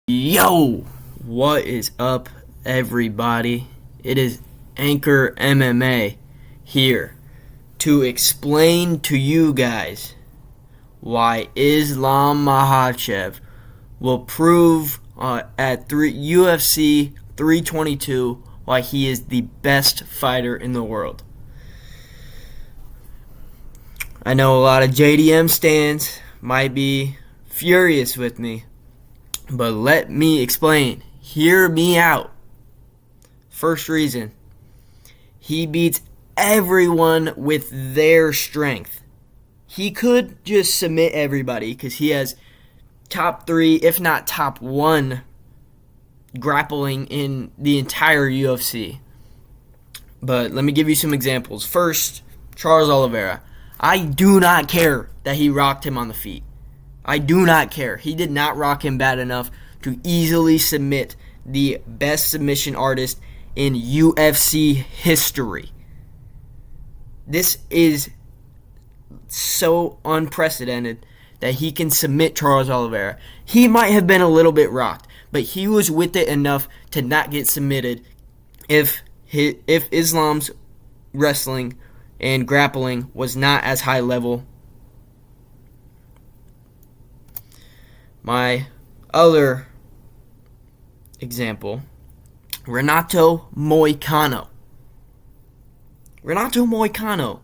Yo, what is up, everybody? It is Anchor MMA here to explain to you guys why Islam Makhachev will prove at UFC 322 why he is the best fighter in the world. I know a lot of JDM stans might be furious with me, but let me explain. Hear me out. First reason, he beats everyone with their strength. He could just submit everybody because he has top 3, if not top 1, grappling in the entire UFC. But let me give you some examples. First, Charles Oliveira. I do not care that he rocked him on the feet. I do not care. He did not rock him bad enough to easily submit the best submission artist in UFC history. This is so unprecedented that he can submit Charles Oliveira. He might have been a little bit rocked, but he was with it enough to not get submitted if Islam's wrestling and grappling was not as high level. My other example, Renato Moicano. Renato Moicano,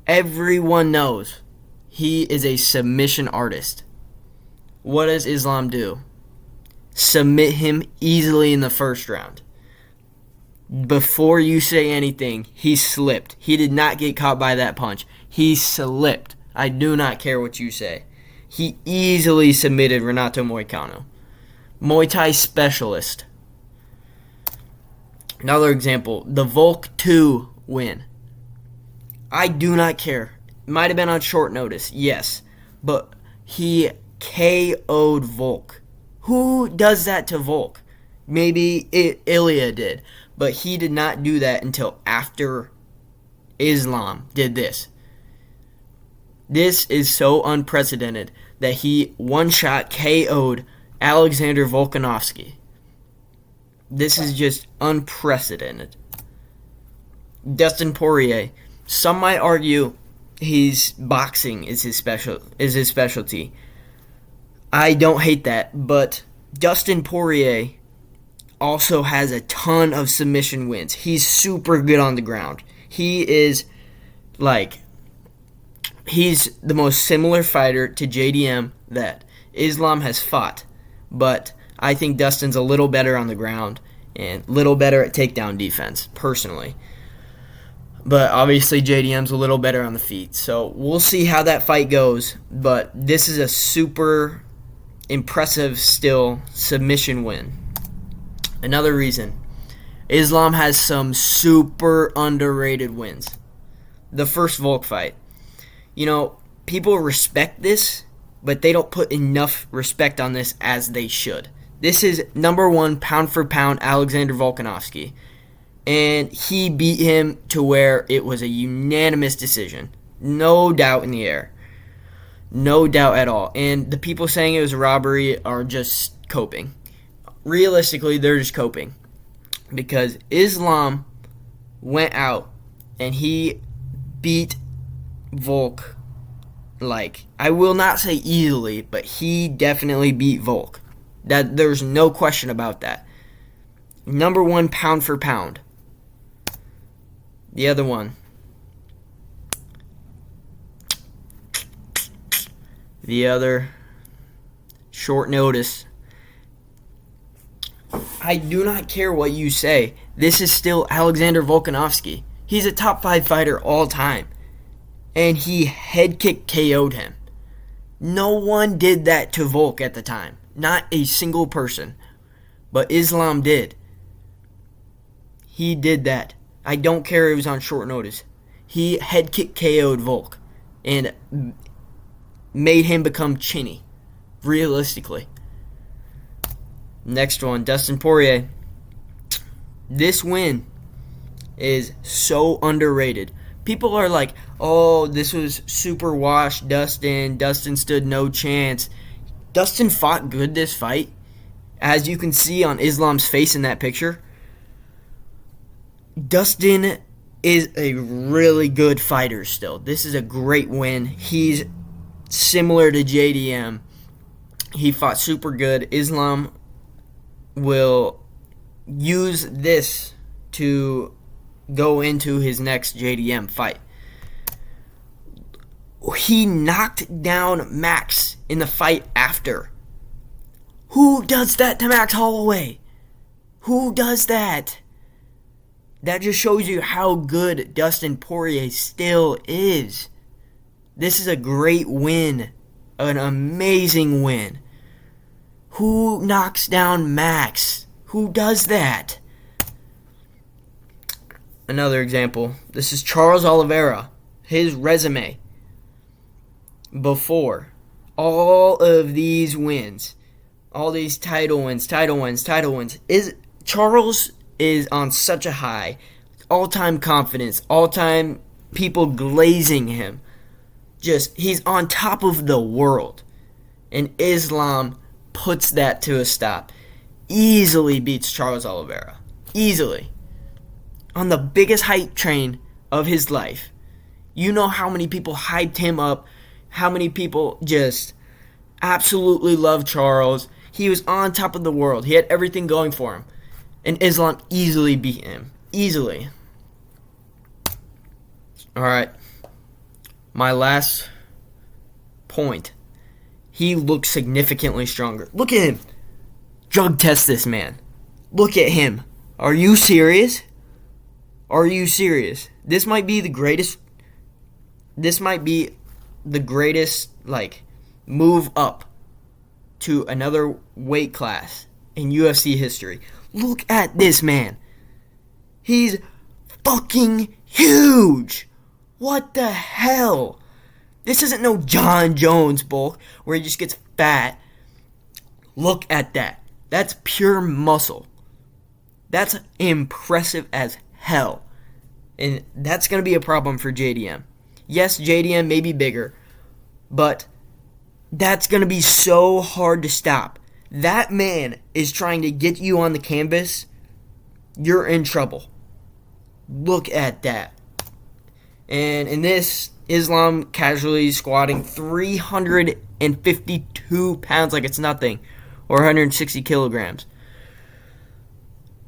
everyone knows he is a submission artist. What does Islam do? Submit him easily in the first round. Before you say anything, he slipped. He did not get caught by that punch. He slipped. I do not care what you say. He easily submitted Renato Moicano. Muay Thai specialist. Another example, the Volk 2 win. I do not care. Might have been on short notice, yes. But he KO'd Volk. Who does that to Volk? Maybe Ilya did. But he did not do that until after Islam did this. This is so unprecedented that he one-shot KO'd Alexander Volkanovski. This is just unprecedented. Dustin Poirier. Some might argue boxing is his specialty. I don't hate that, but Dustin Poirier also has a ton of submission wins. He's super good on the ground. He's the most similar fighter to JDM that Islam has fought. But I think Dustin's a little better on the ground and a little better at takedown defense, personally. But obviously JDM's a little better on the feet. So we'll see how that fight goes. But this is a super impressive still submission win. Another reason, Islam has some super underrated wins. The first Volk fight. You know, people respect this, but they don't put enough respect on this as they should. This is number 1 pound for pound Alexander Volkanovski. And he beat him to where it was a unanimous decision. No doubt in the air. No doubt at all. And the people saying it was a robbery are just coping. Realistically, they're just coping. Because Islam went out and he beat Volk, I will not say easily, but he definitely beat Volk. That there's no question about that. Number 1 pound for pound. The other one. The other short notice. I do not care what you say. This is still Alexander Volkanovski. He's a top 5 fighter all time. And he head kick KO'd him. No one did that to Volk at the time. Not a single person. But Islam did. He did that. I don't care if it was on short notice. He head kick KO'd Volk. And made him become chinny. Realistically. Next one, Dustin Poirier. This win is so underrated. People are like, oh, this was super washed, Dustin. Dustin stood no chance. Dustin fought good this fight. As you can see on Islam's face in that picture, Dustin is a really good fighter still. This is a great win. He's similar to JDM. He fought super good. Islam will use this to go into his next JDM fight. He knocked down Max in the fight after. Who does that to Max Holloway? Who does that? That just shows you how good Dustin Poirier still is. This is a great win. An amazing win. Who knocks down Max? Who does that? Another example. This is Charles Oliveira. His resume. Before all of these wins, all these title wins, Charles is on such a high, all-time confidence, all-time people glazing him. Just, he's on top of the world. And Islam puts that to a stop. Easily beats Charles Oliveira. Easily. On the biggest hype train of his life. You know how many people hyped him up, how many people just absolutely loved Charles. He was on top of the world. He had everything going for him. And Islam easily beat him. Easily. Alright. My last point. He looks significantly stronger. Look at him. Drug test this man. Look at him. Are you serious? Are you serious? This might be the greatest, like, move up to another weight class in UFC history. Look at this man. He's fucking huge. What the hell? This isn't no John Jones bulk where he just gets fat. Look at that. That's pure muscle. That's impressive as hell. And that's going to be a problem for JDM. Yes, JDM may be bigger, but that's going to be so hard to stop. That man is trying to get you on the canvas. You're in trouble. Look at that. And in this, Islam casually squatting 352 pounds like it's nothing, or 160 kilograms.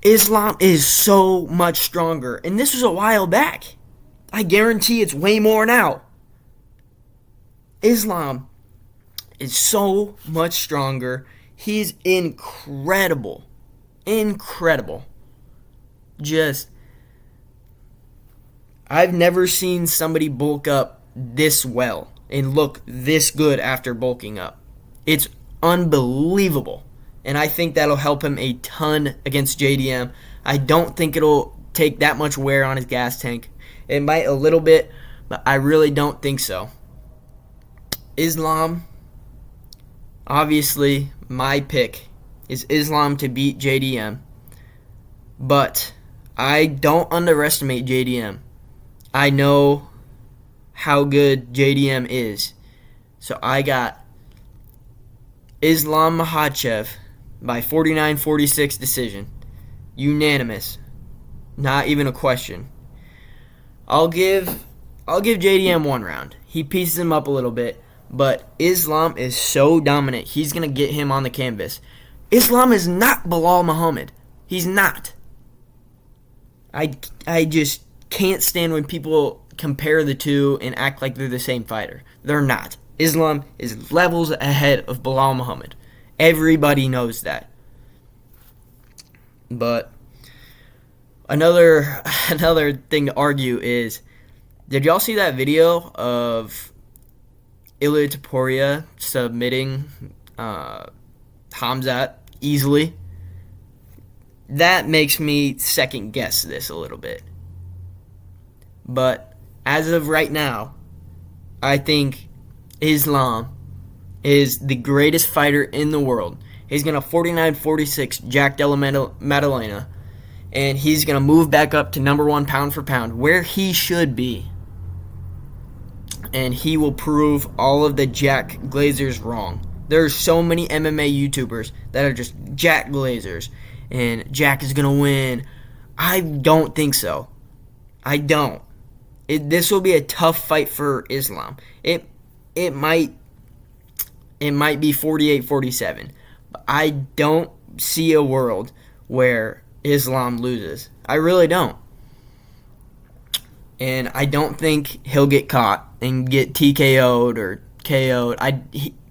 Islam is so much stronger. And this was a while back. I guarantee it's way more now. Islam is so much stronger. He's incredible. Incredible. Just, I've never seen somebody bulk up this well and look this good after bulking up. It's unbelievable. And I think that'll help him a ton against JDM. I don't think it'll take that much wear on his gas tank. It might a little bit, but I really don't think so. Islam, obviously, my pick is Islam to beat JDM. But I don't underestimate JDM. I know how good JDM is. So I got Islam Makhachev by 49-46 decision. Unanimous. Not even a question. I'll give JDM one round. He pieces him up a little bit, but Islam is so dominant. He's going to get him on the canvas. Islam is not Bilal Muhammad. He's not. I just can't stand when people compare the two and act like they're the same fighter. They're not. Islam is levels ahead of Bilal Muhammad. Everybody knows that. But another thing to argue is, did y'all see that video of Ilia Topuria submitting Hamzat easily? That makes me second guess this a little bit. But as of right now, I think Islam is the greatest fighter in the world. He's going to 49-46 Jack Della Maddalena, and he's going to move back up to number one pound for pound, where he should be. And he will prove all of the Jack Glazers wrong. There's so many MMA YouTubers that are just Jack Glazers, and Jack is going to win. I don't think so. I don't. This will be a tough fight for Islam. It might be 48-47. But I don't see a world where Islam loses. I really don't. And I don't think he'll get caught and get TKO'd or KO'd.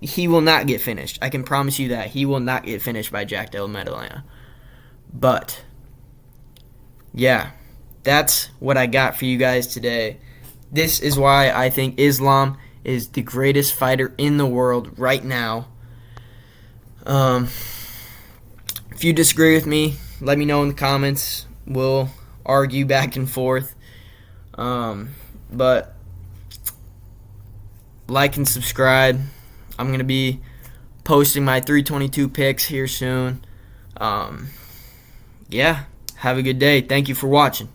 He will not get finished. I can promise you that. He will not get finished by Jack Della Maddalena. But, yeah, that's what I got for you guys today. This is why I think Islam is the greatest fighter in the world right now. If you disagree with me, let me know in the comments. We'll argue back and forth. But like and subscribe. I'm going to be posting my 322 picks here soon. Yeah, have a good day. Thank you for watching.